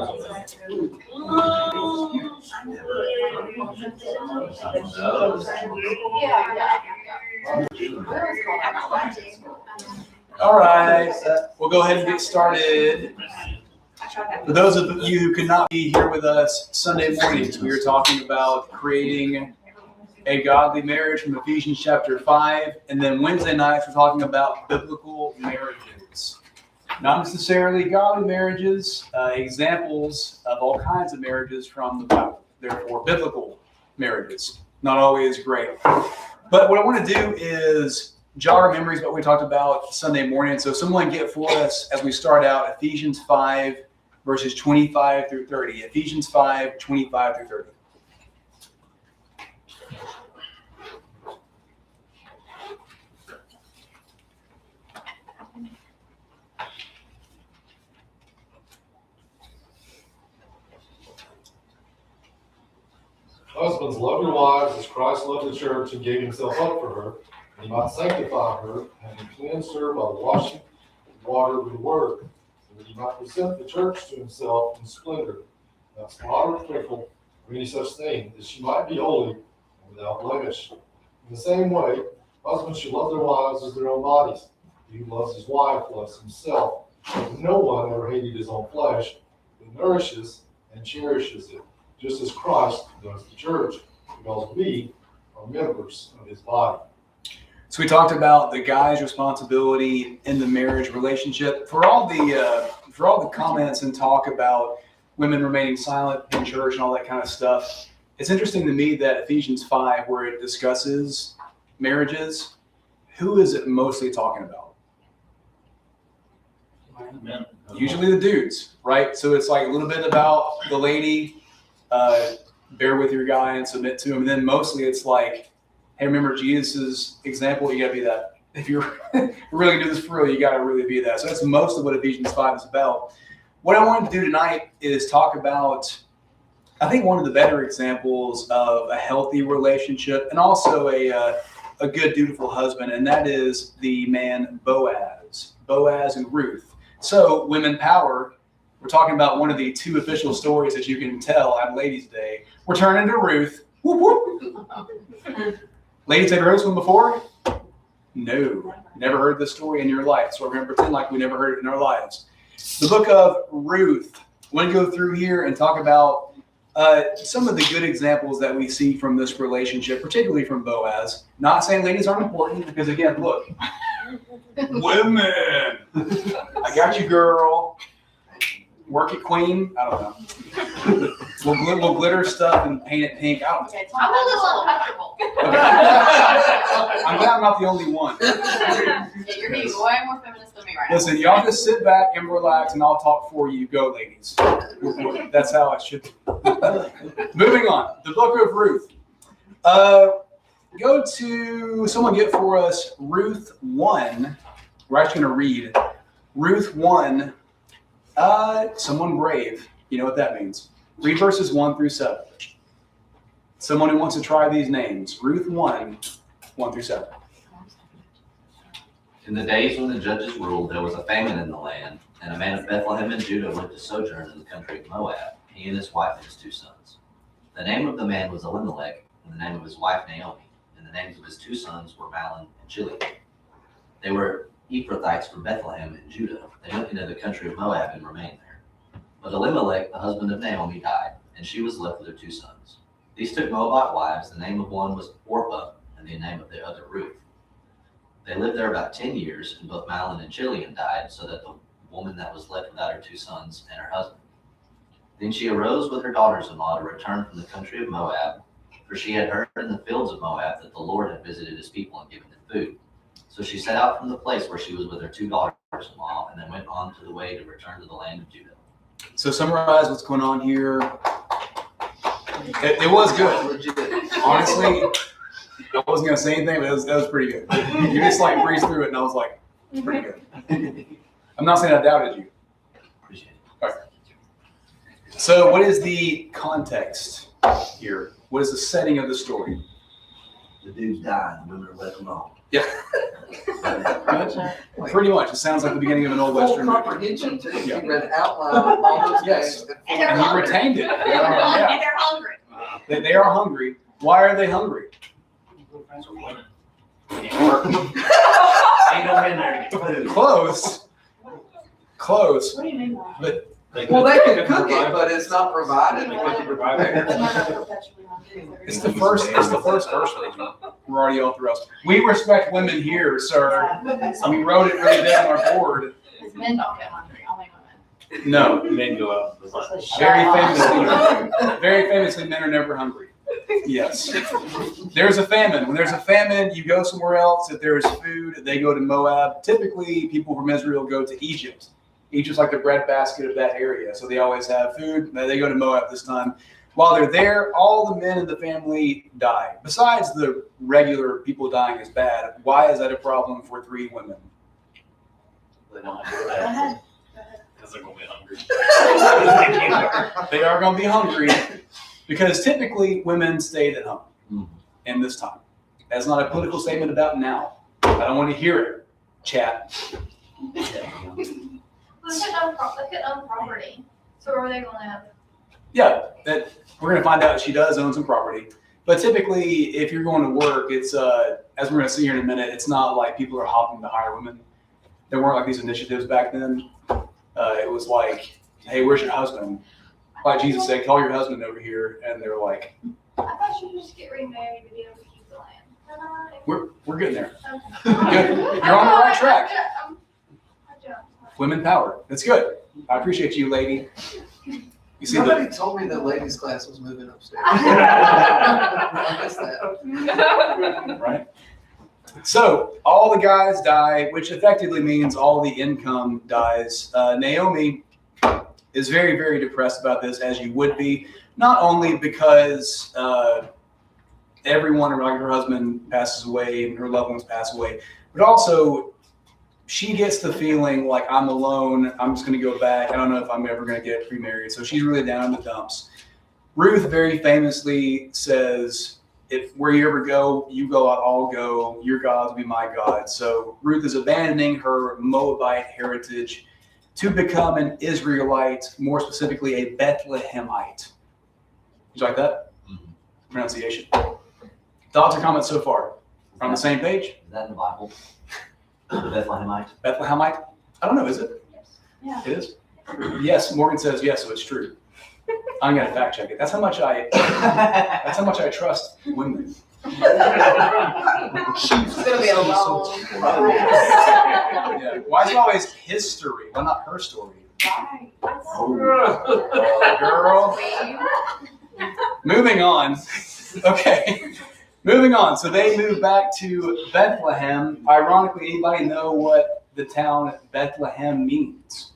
All right, we'll go ahead and get started. For those of you who could not be here with us Sunday mornings, we are talking about creating a godly marriage from Ephesians chapter 5. And then Wednesday nights, we're talking about biblical marriages. Not necessarily godly marriages, examples of all kinds of marriages from the Bible. Therefore, biblical marriages. Not always great. But what I want to do is jog our memories about what we talked about Sunday morning. So someone get for us as we start out Ephesians 5, verses 25 through 30. Ephesians 5, 25 through 30. Husbands, love your wives as Christ loved the church and gave himself up for her, and he might sanctify her, and cleanse her by the washing of water with the word, so that he might present the church to himself in splendor, without spot or wrinkle, or any such thing, that she might be holy and without blemish. In the same way, husbands should love their wives as their own bodies. He who loves his wife loves himself. No one ever hated his own flesh, but nourishes and cherishes it, just as Christ does the church, because we are members of his body. So we talked about the guy's responsibility in the marriage relationship. For all the comments and talk about women remaining silent in church and all that kind of stuff, it's interesting to me that Ephesians 5, where it discusses marriages, who is it mostly talking about? Men. Usually the dudes, right? So it's like a little bit about the lady, bear with your guy and submit to him. And then mostly it's like, hey, remember Jesus' example, you gotta be that. If you're really gonna do this for real, you gotta really be that. So that's most of what Ephesians 5 is about. What I wanted to do tonight is talk about, I think, one of the better examples of a healthy relationship and also a good, dutiful husband, and that is the man Boaz and Ruth. So women power. We're talking about one of the two official stories that you can tell at Ladies' Day. We're turning to Ruth. Whoop, whoop. Ladies, have you heard this one before? No, never heard this story in your life. So we're going to pretend like we never heard it in our lives. The book of Ruth. I want to go through here and talk about some of the good examples that we see from this relationship, particularly from Boaz. Not saying ladies aren't important, because again, look, women. I got you, girl. Work it, queen. I don't know. We'll glitter stuff and paint it pink. I don't know. I'm a little uncomfortable. Okay. I'm glad I'm not the only one. Yeah, you're being way more feminist than me right now. Listen, y'all just sit back and relax, and I'll talk for you. Go, ladies. That's how it should be. Moving on. The book of Ruth. Go to, someone get for us Ruth 1. We're actually going to read Ruth 1. Someone brave. You know what that means. Read verses 1 through 7. Someone who wants to try these names. Ruth 1, 1 through 7. In the days when the judges ruled, there was a famine in the land, and a man of Bethlehem in Judah went to sojourn in the country of Moab, he and his wife and his 2 sons. The name of the man was Elimelech, and the name of his wife Naomi, and the names of his 2 sons were Mahlon and Chilion. They were Ephrathites from Bethlehem in Judah. They went into the country of Moab and remained there. But Elimelech, the husband of Naomi, died, and she was left with her 2 sons. These took Moabite wives. The name of one was Orpah, and the name of the other Ruth. They lived there about 10 years, and both Mahlon and Chilion died, so that the woman that was left without her 2 sons and her husband. Then she arose with her daughters-in-law to return from the country of Moab, for she had heard in the fields of Moab that the Lord had visited his people and given them food. So she set out from the place where she was with her 2 daughters-in-law, and then went on to the way to return to the land of Judah. So summarize what's going on here. It was good. Honestly, I wasn't going to say anything, but that was pretty good. You just like breezed through it, and I was like, it's pretty good. I'm not saying I doubted you. Appreciate it. All right. So what is the context here? What is the setting of the story? The dudes die and the women are left alone. Pretty much. It sounds like the beginning of an old Full Western movie. comprehension too. Yeah. You read an outline of all those Yes. things. And they're And he hungry. retained it. And Yeah. they're hungry. They are hungry. Why are they hungry? Ain't no men there to get food. Close. Close. What do you mean by Well, they can cook it, but it's not provided. It's the first verse. We're already all through us. We respect women here, sir. We wrote it really big on our board. Because men don't get hungry, only women. No. Men go out. Very famously, men are never hungry. Yes. There's a famine. When there's a famine, you go somewhere else. If there's food, they go to Moab. Typically, people from Israel go to Egypt. Egypt's like the breadbasket of that area. So they always have food. They go to Moab this time. While they're there, all the men in the family die. Besides the regular people dying is bad, why is that a problem for 3 women? They don't have to do that. Because they're gonna be hungry. They are going to be hungry because typically women stayed at home in this time. That's not a political statement about now. I don't want to hear it, chat. They could own property. So where are they gonna have? Yeah, that we're going to find out she does own some property. But typically, if you're going to work, it's as we're going to see here in a minute, it's not like people are hopping to hire women. There weren't like these initiatives back then. It was like, hey, where's your husband? Like Jesus said, call your husband over here. And they were like, I thought you would just get remarried to be able to keep the land. we're getting there. Okay. Good. You're on the right track. I'm Women power. That's good. I appreciate you, lady. You see Somebody the told me that ladies' class was moving upstairs. I missed that. right? So all the guys die, which effectively means all the income dies. Naomi is very, very depressed about this, as you would be, not only because everyone around her husband passes away and her loved ones pass away, but also she gets the feeling like I'm alone. I'm just going to go back. I don't know if I'm ever going to get remarried. So she's really down in the dumps. Ruth very famously says, if where you ever go, you go, I'll go. Your gods will be my God. So Ruth is abandoning her Moabite heritage to become an Israelite, more specifically a Bethlehemite. Did you like that? Pronunciation. Thoughts or comments so far? On the same page? Is that in the Bible? The Bethlehemite? Bethlehemite? I don't know, is it? Yeah. It is? Yes, Morgan says yes, so it's true. I'm gonna fact check it. That's how much I trust women. It's gonna be a long. Yeah. Why is it always his story? Why not her story? Right. Oh, girl. Moving on. Okay. Moving on. So they moved back to Bethlehem. Ironically, anybody know what the town Bethlehem means?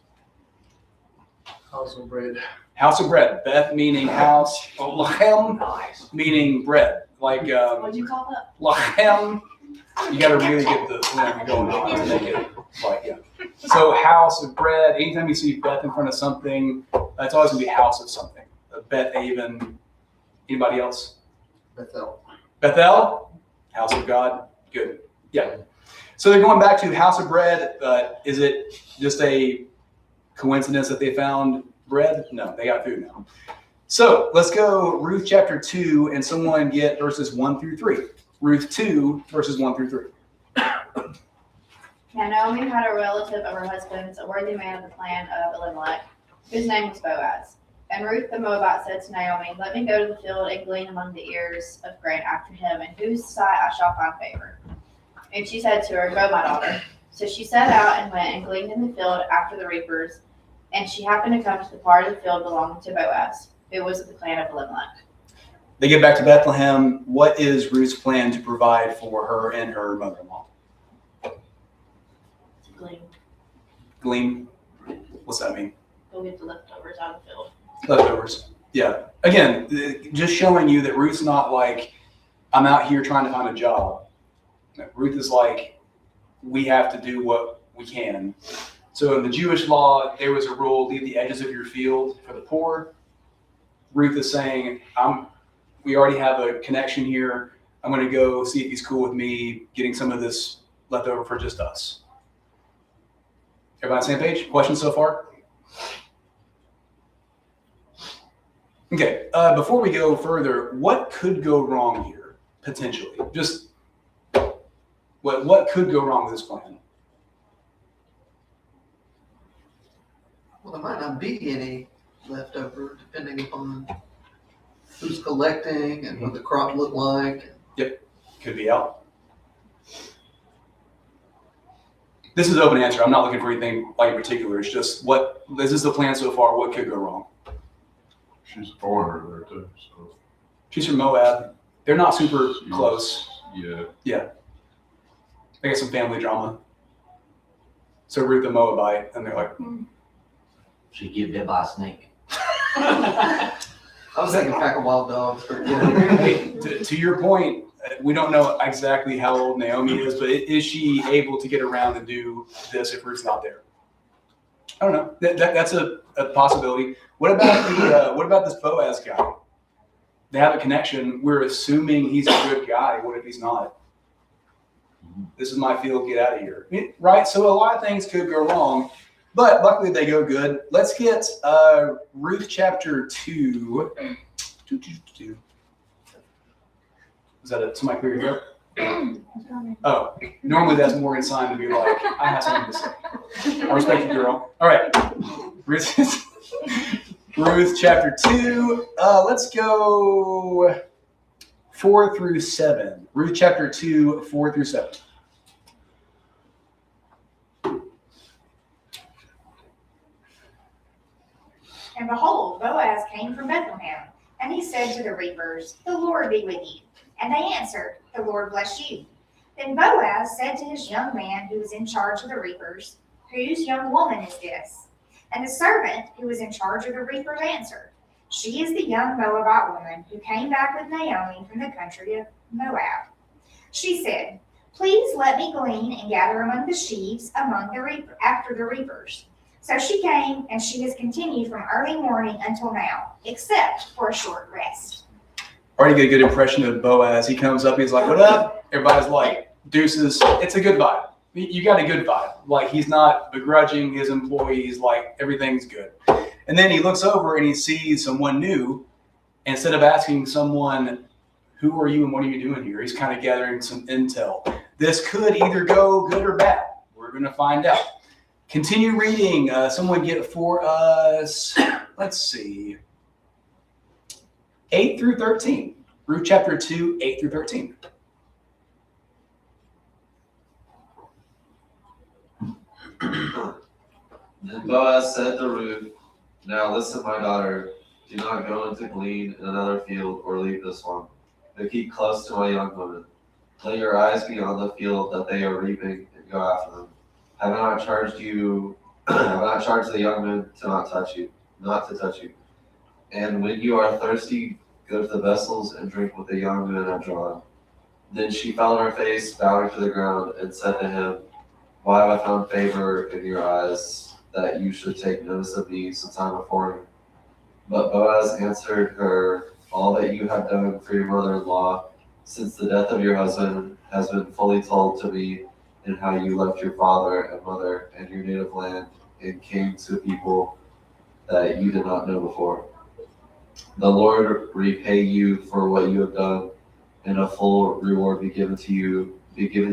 House of bread. House of bread. Beth meaning house. Lahem meaning bread. Like What'd you call that? Lahem. You got to really get the phlegm going on to make it like yeah. So house of bread. Anytime you see Beth in front of something, it's always gonna be house of something. Beth Haven. Anybody else? Bethel. Bethel, house of God. Good. Yeah. So they're going back to house of bread. Is it just a coincidence that they found bread? No, they got food now. So let's go Ruth chapter 2 and someone get verses 1 through 3. Ruth 2 verses 1 through 3. Now Naomi had a relative of her husband's, a worthy man of the clan of Elimelech, whose name was Boaz. And Ruth the Moabite said to Naomi, let me go to the field and glean among the ears of grain after him, in whose sight I shall find favor. And she said to her, go, my daughter. So she set out and went and gleaned in the field after the reapers. And she happened to come to the part of the field belonging to Boaz, who was of the clan of Elimelech. They get back to Bethlehem. What is Ruth's plan to provide for her and her mother-in-law? Glean. Glean. What's that mean? Go get the leftovers out of the field. Leftovers. Yeah. Again, just showing you that Ruth's not like, I'm out here trying to find a job. No, Ruth is like, we have to do what we can. So in the Jewish law, there was a rule, leave the edges of your field for the poor. Ruth is saying, we already have a connection here. I'm going to go see if he's cool with me getting some of this left over for just us. Everybody on the same page? Questions so far? Okay, before we go further, what could go wrong here, potentially? Just what could go wrong with this plan? Well, there might not be any left over, depending upon who's collecting and what the crop looked like. Could be out. This is an open answer. I'm not looking for anything like in particular. It's just this is the plan so far. What could go wrong? She's a foreigner there too, so. She's from Moab. They're not super close. Yeah. They got some family drama. So Ruth the Moabite, and they're like, She get bit by a snake. I was thinking pack of wild dogs. But yeah. hey, to your point, we don't know exactly how old Naomi is, but is she able to get around and do this if Ruth's not there? I don't know. That's a possibility. What about this Boaz guy? They have a connection. We're assuming he's a good guy. What if he's not? This is my field. Get out of here. Right? So a lot of things could go wrong, but luckily they go good. Let's get Ruth chapter 2. Is that it? Somebody clear your throat? Oh, normally that's Morgan's sign to be like, I have something to say. I respect you, girl. All right. Ruth chapter 2. Let's go 4 through 7. Ruth chapter 2, 4 through 7. And behold, Boaz came from Bethlehem, and he said to the reapers, "The Lord be with you." And they answered, "The Lord bless you." Then Boaz said to his young man who was in charge of the reapers, "Whose young woman is this?" And the servant who was in charge of the reapers answered, "She is the young Moabite woman who came back with Naomi from the country of Moab." She said, "Please let me glean and gather among the sheaves after the reapers." So she came, and she has continued from early morning until now, except for a short rest. Already get a good impression of Boaz. He comes up, he's like, "What up?" Everybody's like, "Deuces." It's a good vibe. You got a good vibe. Like, he's not begrudging his employees, like everything's good. And then he looks over and he sees someone new. Instead of asking someone, "Who are you and what are you doing here?" He's kind of gathering some intel. This could either go good or bad. We're going to find out. Continue reading. Someone get for us, let's see, 8 through 13. Ruth chapter 2, 8 through 13. Then Boaz said to Ruth, "Now listen, my daughter, do not go in to glean in another field or leave this one, but keep close to my young women. Let your eyes be on the field that they are reaping and go after them. Have I not charged you? Have I not charged the young men to not to touch you? And when you are thirsty, go to the vessels and drink what the young men have drawn." Then she fell on her face, bowing to the ground, and said to him, "Why have I found favor in your eyes, that you should take notice of me since I am a foreigner?" But Boaz answered her, "All that you have done for your mother-in-law since the death of your husband has been fully told to me, and how you left your father and mother and your native land and came to a people that you did not know before. The Lord repay you for what you have done, and a full reward be given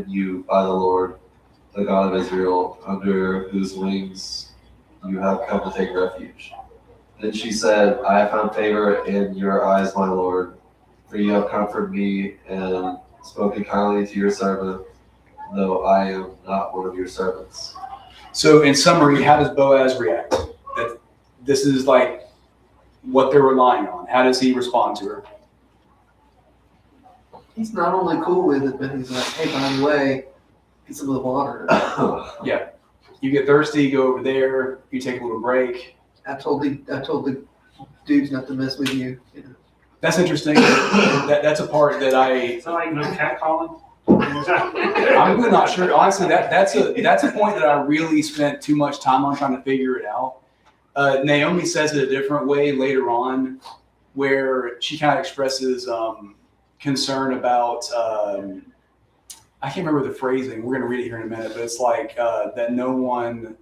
you by the Lord, the God of Israel, under whose wings you have come to take refuge." Then she said, "I have found favor in your eyes, my Lord, for you have comforted me and spoken kindly to your servant, though I am not one of your servants." So in summary, how does Boaz react? That this is like what they're relying on. How does he respond to her? He's not only cool with it, but he's like, "Hey, by the way, get some of the water." Yeah. You get thirsty, go over there, you take a little break. I told the dudes not to mess with you. You know. That's interesting. That's a part that Is that like no cat calling? I'm really not sure. Honestly, that's a point that I really spent too much time on trying to figure it out. Naomi says it a different way later on, where she kind of expresses concern about, I can't remember the phrasing. We're going to read it here in a minute, but it's like that no one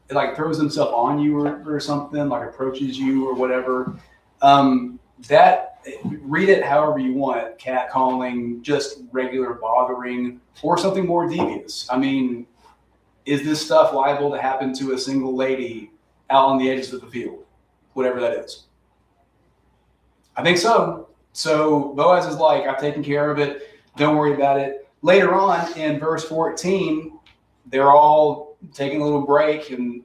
like throws himself on you or something, like approaches you or whatever. That read it however you want, catcalling, just regular bothering, or something more devious. I mean, is this stuff liable to happen to a single lady out on the edges of the field, whatever that is? I think so. So Boaz is like, I've taken care of it. Don't worry about it. Later on in verse 14, they're all taking a little break and,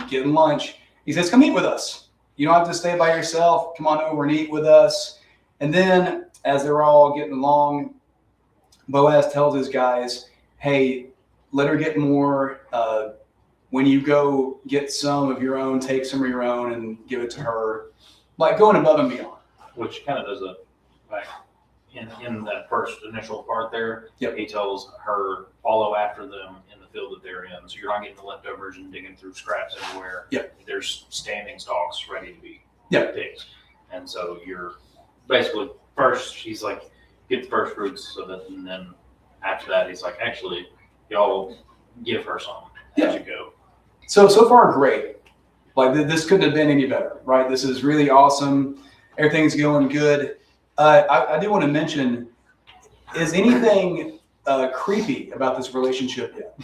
getting lunch. He says, come eat with us. You don't have to stay by yourself. Come on over and eat with us. And then as they're all getting along, Boaz tells his guys, hey, let her get more. When you go get some of your own, take some of your own and give it to her. Like going above and beyond. Which kind of does a, like, in that first initial part there, Yep. he tells her, follow after them in the field that they're in. So you're not getting the leftovers and digging through scraps everywhere. Yep. There's standing stalks ready to be Yep. picked. And so you're basically first, he's like, get the first fruits so that, and then after that, he's like, actually, y'all give her some as you go. So far, great. Like this couldn't have been any better, right? This is really awesome. Everything's going good. I do want to mention, is anything creepy about this relationship yet?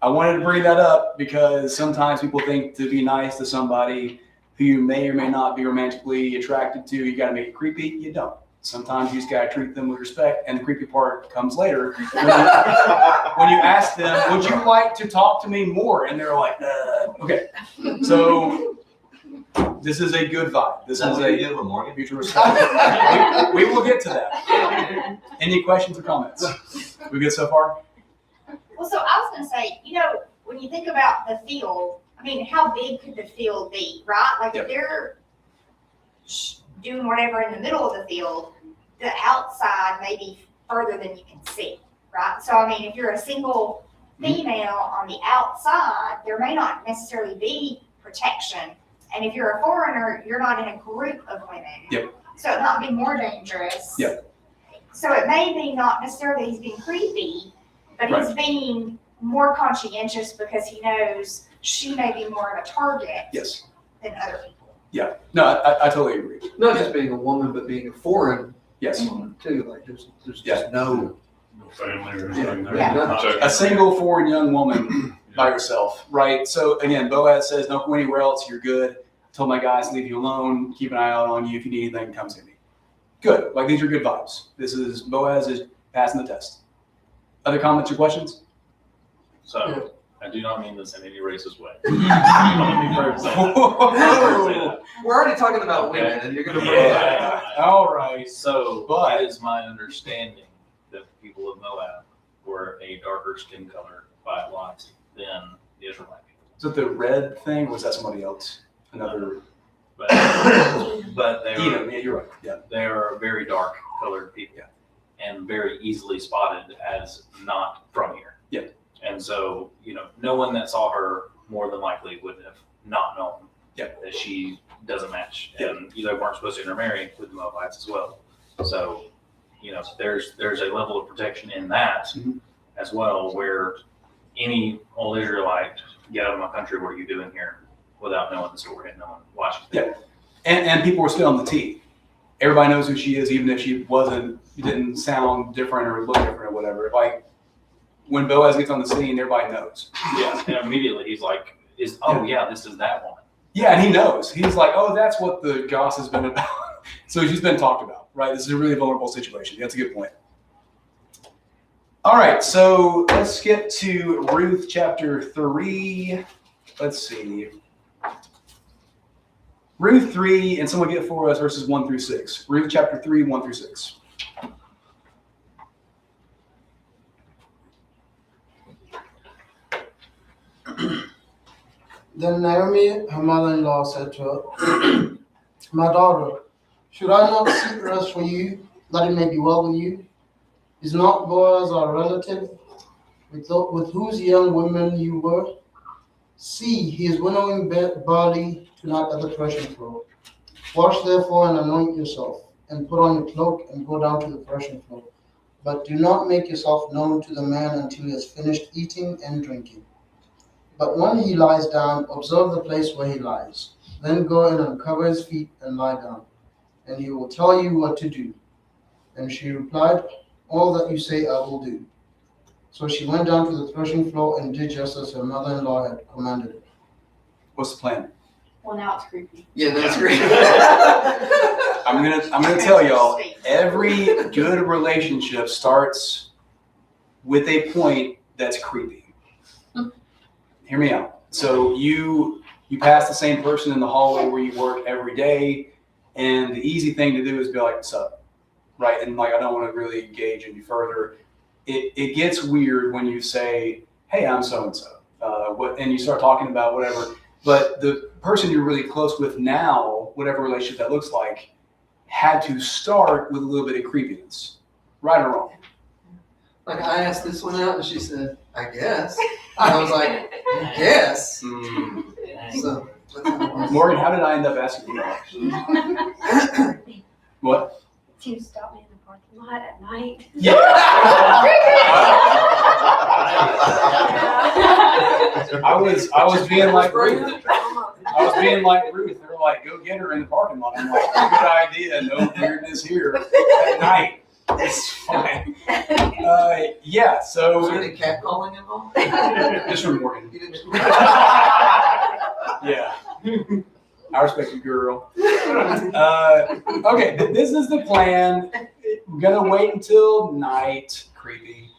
I wanted to bring that up because sometimes people think to be nice to somebody who you may or may not be romantically attracted to, you got to make it creepy. You don't. Sometimes you just got to treat them with respect, and the creepy part comes later. When you ask them, would you like to talk to me more? And they're like, okay. So this is a good vibe. This is a give a mortgage? future respect. We will get to that. Any questions or comments? We good so far? Well, so I was gonna say, when you think about the field, I mean, how big could the field be, right? Like Yep. if they're doing whatever in the middle of the field, the outside may be further than you can see, right? So, I mean, if you're a single female on the outside, there may not necessarily be protection. And if you're a foreigner, you're not in a group of women. Yep. So it might be more dangerous. Yep. So it may be not necessarily he's being creepy, but he's Right. being more conscientious because he knows she may be more of a target Yes. than other people. Yeah. No, I totally agree. Not just being a woman, but being a foreign Yes. woman too. Like there's Yeah. just no. Family or anything anything. Yeah. A single foreign young woman by herself, right? So again, Boaz says, don't go anywhere else. You're good. I told my guys, leave you alone. Keep an eye out on you. If you need anything, come see me. Good. Like these are good vibes. Boaz is passing the test. Other comments or questions? So I do not mean this in any racist way. Let me first say that. We're already talking about women, and you're gonna bring it up. Yeah. All right. So, But- it is my understanding that the people of Moab were a darker skin color by a lot than the Israelite people. Is it the red thing? Or was that somebody else? Another. But they Edom. are, Yeah, you're right. Yeah. they are very dark colored people and very easily spotted as not from here. Yeah. And so, no one that saw her more than likely would have not known that she doesn't match. Yeah. And they weren't supposed to intermarry with the Moabites as well. So, there's a level of protection in that Mhm. as well, where any old Israelite, get out of my country, what are you doing here, without knowing the story and no one watching it. Yeah. And people were still on the tee. Everybody knows who she is, even if she didn't sound different or look different or whatever. Like when Boaz gets on the scene, everybody knows. Yeah, and immediately he's like, this is that woman. Yeah, and he knows. He's like, oh, that's what the goss has been about. So she's been talked about, right? This is a really vulnerable situation. That's a good point. All right, so let's get to Ruth chapter 3. Let's see. Ruth 3, and someone get for us verses 1 through 6. Ruth chapter 3, 1 through 6. Then Naomi, her mother-in-law, said to her, my daughter, should I not seek rest for you, that it may be well with you? Is not Boaz our relative, with whose young women you were? See, he is winnowing barley tonight at the threshing floor. Wash therefore and anoint yourself, and put on your cloak and go down to the threshing floor. But do not make yourself known to the man until he has finished eating and drinking. But when he lies down, observe the place where he lies. Then go and uncover his feet and lie down, and he will tell you what to do. And she replied, all that you say I will do. So she went down to the threshing floor and did just as her mother-in-law had commanded her. What's the plan? Well, now it's creepy. Yeah, that's great. I'm gonna tell y'all, every good relationship starts with a point that's creepy. Hear me out. So you pass the same person in the hallway where you work every day, and the easy thing to do is be like, what's up? Right? And like, I don't want to really engage any further. It gets weird when you say, hey, I'm so-and-so. And you start talking about whatever. But the person you're really close with now, whatever relationship that looks like, had to start with a little bit of creepiness. Right or wrong? Like I asked this one out and she said, I guess. And I was like, guess. So, Morgan, how did I end up asking you that? What? You stop me in the parking lot at night. Yeah. I was being like Ruth. I was being like Ruth. They were like, go get her in the parking lot. I'm like, good idea. No weirdness here at night. It's fine. Yeah. was So there any catcalling involved? just from Morgan. You didn't- Yeah. I respect you, girl. Okay, this is the plan. We're gonna wait until night. Creepy.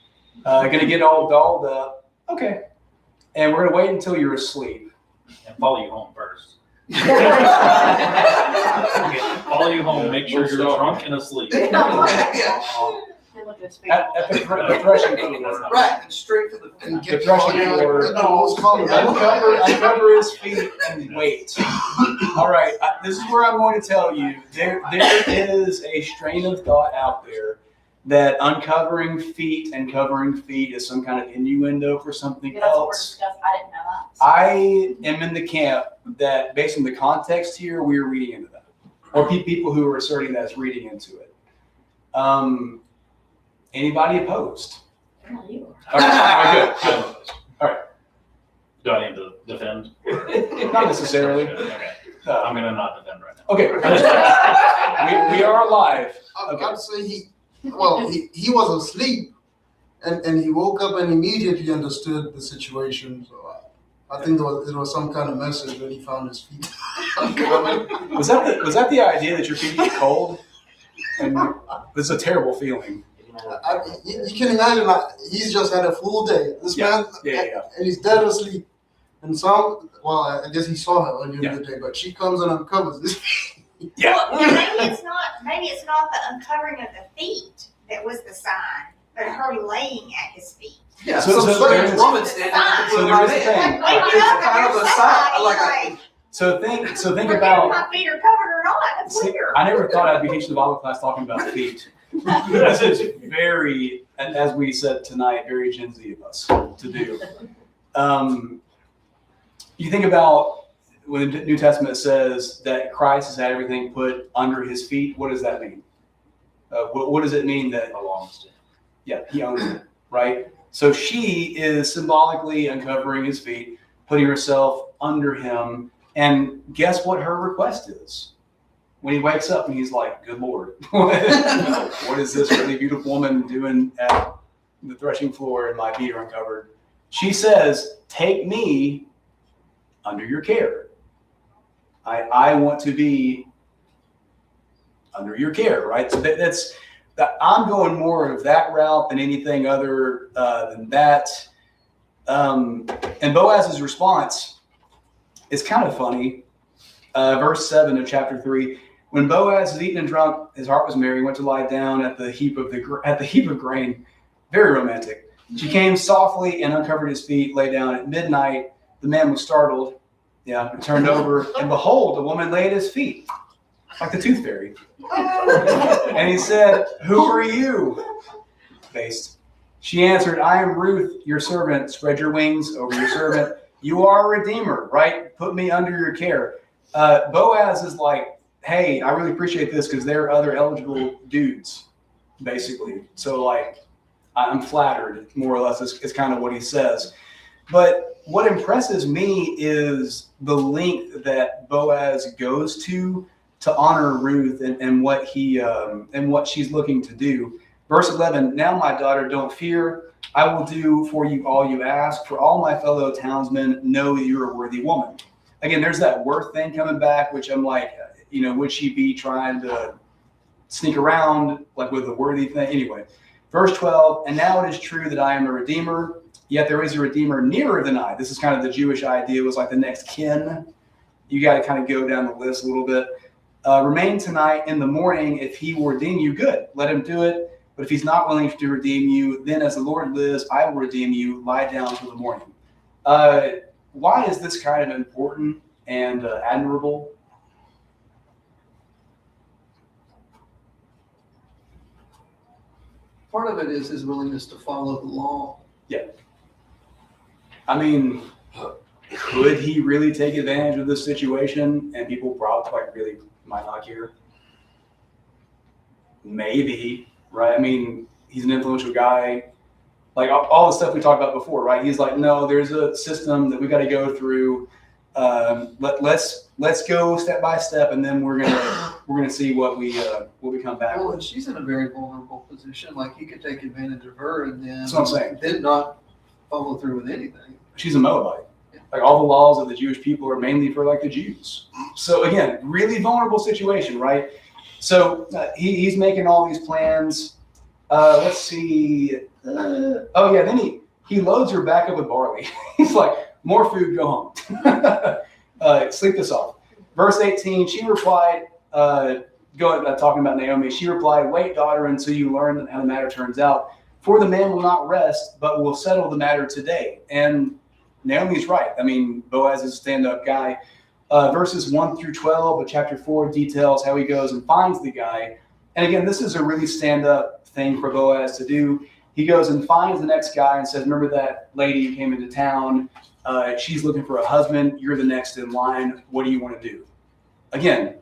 Gonna get all dolled up. Okay. And we're gonna wait until you're asleep. And follow you home first. Follow you home, make sure you're drunk and asleep. And look at his feet. At the threshing floor. Right, and straight to the. And The get threshing floor. Uncover his feet and wait. All right, this is where I'm going to tell you there is a strain of thought out there that uncovering feet and covering feet is some kind of innuendo for something Yeah, that's what we're else. discussing. I didn't know that. I am in the camp that, based on the context here, we are reading into that, or people who are asserting that is reading into it. Anybody opposed? No, you All right, good. I'm opposed. All right. Do I need to defend? Not necessarily. Okay. I'm gonna not defend right now. Okay. we are alive. Okay. I'd say he was asleep and he woke up and immediately understood the situation. So I think it was some kind of message when he found his feet. Was that the idea that your feet get cold? And it's a terrible feeling. You can imagine, he's just had a full day. This man, Yeah. and he's dead asleep. And I guess he saw her earlier in the day, but she comes and uncovers this. Yeah. Well, maybe it's not the uncovering of the feet that was the sign, but her laying at his feet. Yeah, So some there strange is- woman standing at the So foot of there my is a bed. thing. Like waking It's up kind and of a there's sign, somebody So think forgetting about. my feet are covered or not. That's See, weird. I never thought I'd be teaching the Bible class talking about feet. This is very, as we said tonight, very Gen Z of us to do. You think about when the New Testament says that Christ has had everything put under his feet. What does that mean? What does it mean that? Belongs to him. Yeah, he owns it, right? So she is symbolically uncovering his feet, putting herself under him, and guess what her request is? When he wakes up and he's like, good Lord, what is this really beautiful woman doing at the threshing floor and my feet are uncovered? She says, take me under your care. I want to be under your care, right? So I'm going more of that route than anything other than that. And Boaz's response is kind of funny. Verse 7 of chapter 3. When Boaz was eaten and drunk, his heart was merry. He went to lie down at the heap of grain. Very romantic. She came softly and uncovered his feet, lay down at midnight. The man was startled. Turned over, and behold, a woman lay at his feet, like the tooth fairy. And he said, who are you? Based. She answered, I am Ruth, your servant. Spread your wings over your servant. You are a redeemer, right? Put me under your care. Boaz is like, hey, I really appreciate this because there are other eligible dudes, basically. So like, I'm flattered, more or less, is kind of what he says. But what impresses me is the length that Boaz goes to honor Ruth and what he and what she's looking to do. Verse 11, now my daughter, don't fear. I will do for you all you ask, for all my fellow townsmen know you're a worthy woman. Again, there's that worth thing coming back, which I'm like, would she be trying to sneak around like with the worthy thing? Anyway, verse 12, and now it is true that I am a redeemer, yet there is a redeemer nearer than I. This is kind of the Jewish idea, was like the next kin. You got to kind of go down the list a little bit. Remain tonight. In the morning, if he will redeem you, good. Let him do it. But if he's not willing to redeem you, then as the Lord lives, I will redeem you. Lie down till the morning. Why is this kind of important and admirable? Part of it is his willingness to follow the law. Yeah. I mean, could he really take advantage of this situation and people probably really might not care? Maybe, right? I mean, he's an influential guy. Like all the stuff we talked about before, right? He's like, no, there's a system that we got to go through. Let's go step by step, and then we're gonna see what we come back Well, with. and she's in a very vulnerable position. Like he could take advantage of her and then That's what I'm saying. did not follow through with anything. She's a Moabite. Like all the laws of the Jewish people are mainly for like the Jews. So again, really vulnerable situation, right? So he's making all these plans. Let's see. Then he loads her back up with barley. He's like, more food, go home. Sleep this off. Verse 18, she replied, talking about Naomi, she replied, wait, daughter, until you learn how the matter turns out. For the man will not rest, but will settle the matter today. And Naomi's right. I mean, Boaz is a stand-up guy. Verses 1 through 12 of chapter 4 details how he goes and finds the guy. And again, this is a really stand-up thing for Boaz to do. He goes and finds the next guy and says, remember that lady who came into town? She's looking for a husband. You're the next in line. What do you want to do? Again,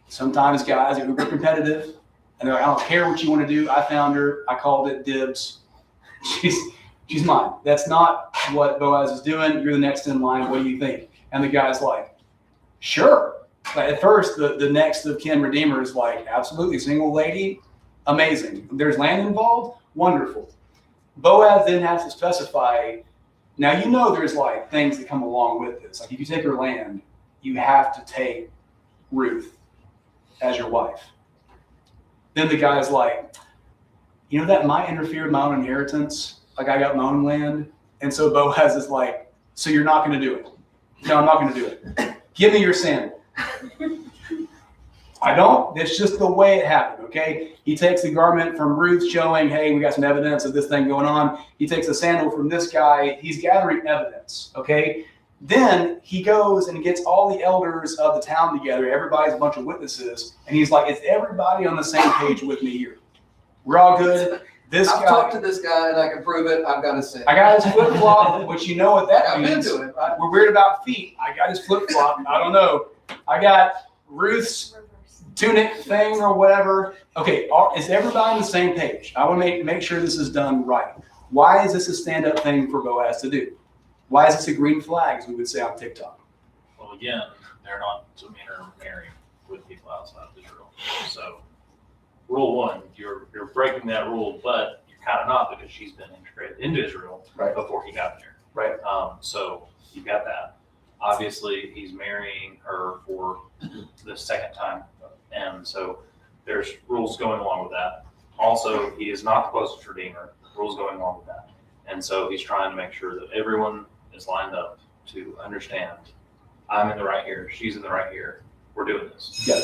sometimes guys are uber competitive. And they're like, I don't care what you want to do. I found her. I called it dibs. She's mine. That's not what Boaz is doing. You're the next in line. What do you think? And the guy's like, sure. Like at first, the next of kin redeemer is like, absolutely, single lady, amazing. There's land involved, wonderful. Boaz then has to specify. Now there's like things that come along with this. Like if you take her land, you have to take Ruth as your wife. Then the guy's like, that might interfere with my own inheritance. Like I got my own land. And so Boaz is like, so you're not going to do it. No, I'm not going to do it. Give me your sandal. I don't. It's just the way it happened, okay? He takes the garment from Ruth showing, hey, we got some evidence of this thing going on. He takes a sandal from this guy. He's gathering evidence, okay? Then he goes and gets all the elders of the town together. Everybody's a bunch of witnesses. And he's like, is everybody on the same page with me here? We're all good. I've talked to this guy and I can prove it. I've got his sandal. I got his flip-flop, which you know what that I've means. been to it. We're weird about feet. I got his flip-flop. I don't know. I got Ruth's tunic thing or whatever. Okay, is everybody on the same page? I want to make sure this is done right. Why is this a stand-up thing for Boaz to do? Why is this a green flag, as we would say on TikTok? Well, again, they're not to intermarry with people outside of Israel. So, rule one, you're breaking that rule, but you're kind of not because she's been integrated into Israel before he got there. Right. So you got that. Obviously, he's marrying her for the second time, and so there's rules going along with that. Also, he is not the closest redeemer. Rules going along with that, and so he's trying to make sure that everyone is lined up to understand. I'm in the right here. She's in the right here. We're doing this. Yeah,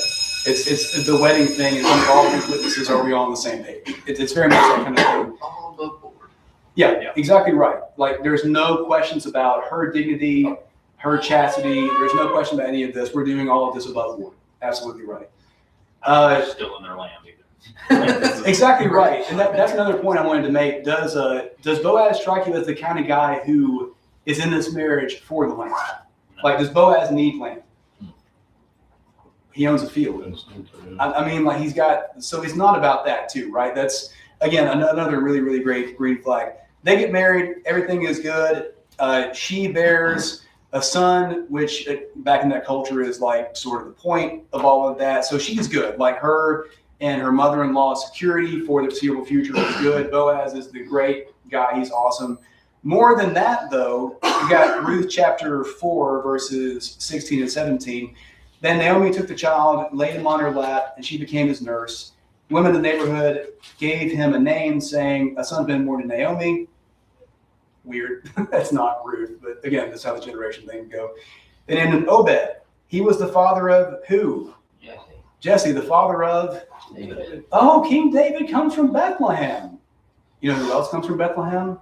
it's the wedding thing. Is all these witnesses, are we all on the same page? It's very much that kind of thing. All above board. Yeah, exactly right. Like there's no questions about her dignity, her chastity. There's no question about any of this. We're doing all of this above board. Absolutely right. They're still in their land either. Exactly right. And that's another point I wanted to make. Does Boaz strike you as the kind of guy who is in this marriage for the land? Like, does Boaz need land? he owns a field. I mean, like he's not about that too, right? That's again another really, really great green flag. They get married, everything is good. She bears a son, which back in that culture is like sort of the point of all of that. So she's good. Like her and her mother-in-law's security for the foreseeable future is good. Boaz is the great guy. He's awesome. More than that, though, you got Ruth chapter 4, verses 16 and 17. Then Naomi took the child, laid him on her lap, and she became his nurse. Women in the neighborhood gave him a name, saying, "A son's been born to Naomi." Weird. That's not Ruth, but again, that's how the generation things go. They named him Obed. He was the father of who? Jesse, the father of David. Oh, King David comes from Bethlehem. You know who else comes from Bethlehem?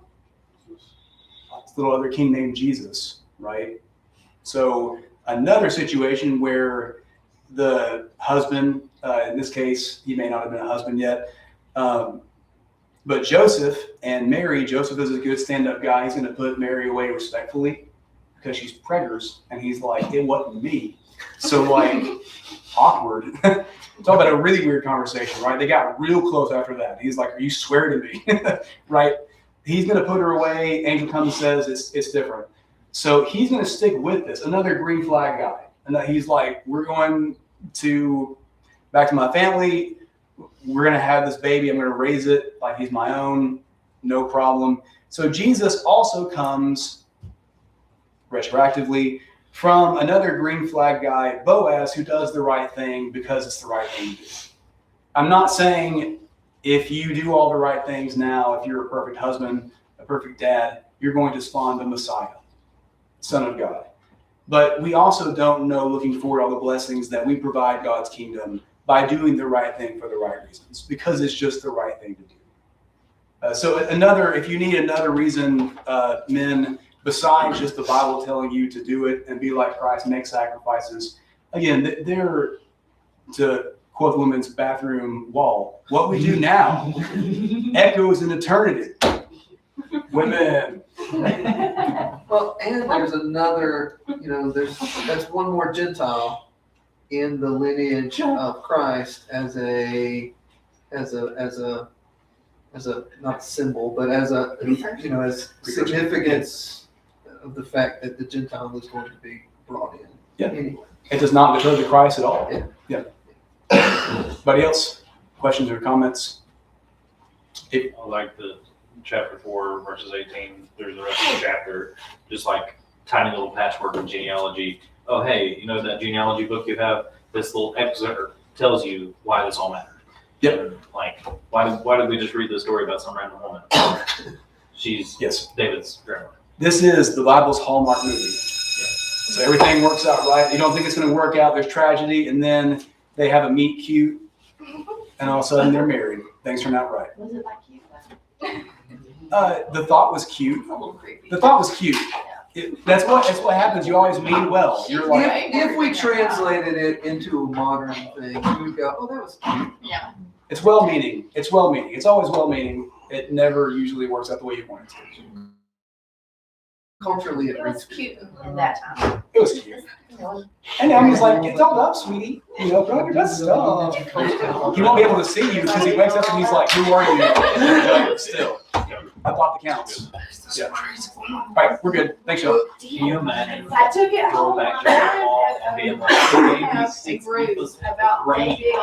This little other king named Jesus, right? So another situation where the husband, in this case, he may not have been a husband yet, but Joseph and Mary, Joseph is a good stand-up guy. He's going to put Mary away respectfully because she's preggers, and he's like, it wasn't me. So like, awkward. Talk about a really weird conversation, right? They got real close after that. He's like, are you swearing to me? Right? He's going to put her away. Angel comes and says it's different. So he's going to stick with this. Another green flag guy. And he's like, we're going to back to my family. We're going to have this baby. I'm going to raise it like he's my own. No problem. So Jesus also comes retroactively from another green flag guy, Boaz, who does the right thing because it's the right thing to do. I'm not saying if you do all the right things now, if you're a perfect husband, a perfect dad, you're going to spawn the Messiah, Son of God. But we also don't know, looking forward, all the blessings that we provide God's kingdom by doing the right thing for the right reasons, because it's just the right thing to do. So if you need another reason, men, besides just the Bible telling you to do it and be like Christ, make sacrifices, again, they're, to quote the women's bathroom wall, what we do now echoes in eternity. Women. Well, and there's another, that's one more Gentile in the lineage of Christ as a not symbol, but as significance of the fact that the Gentile is going to be brought in. Yeah. Anyway. It does not deter the Christ at all. Yeah. Anybody else? Questions or comments? I like the chapter 4, verses 18 through the rest of the chapter, just like tiny little patchwork of genealogy. Oh, hey, that genealogy book you have? This little excerpt tells you why this all matters. Yep. Like, why did we just read this story about some random woman? She's David's grandmother. This is the Bible's Hallmark movie. So everything works out right. You don't think it's going to work out. There's tragedy, and then they have a meet cute, and all of a sudden they're married. Things turn out right. Was it like cute? The thought was cute. A little creepy. The thought was cute. That's what happens. You always mean well. You're like, If we translated it into a modern thing, we would go, oh, that was cute. Yeah. it's well-meaning. It's well-meaning. It's always well-meaning. It never usually works out the way you want it to. Culturally, It was cute in that time. It was cute. And now he's like, get dolled up, sweetie. Put on your best stuff. He won't be able to see you because he wakes up and he's like, who are you? Still. I thought the counts. Yeah. All right, we're good. Thanks, y'all. Can you imagine? I took it Going home. back to your wall and being like, I have a group about maybe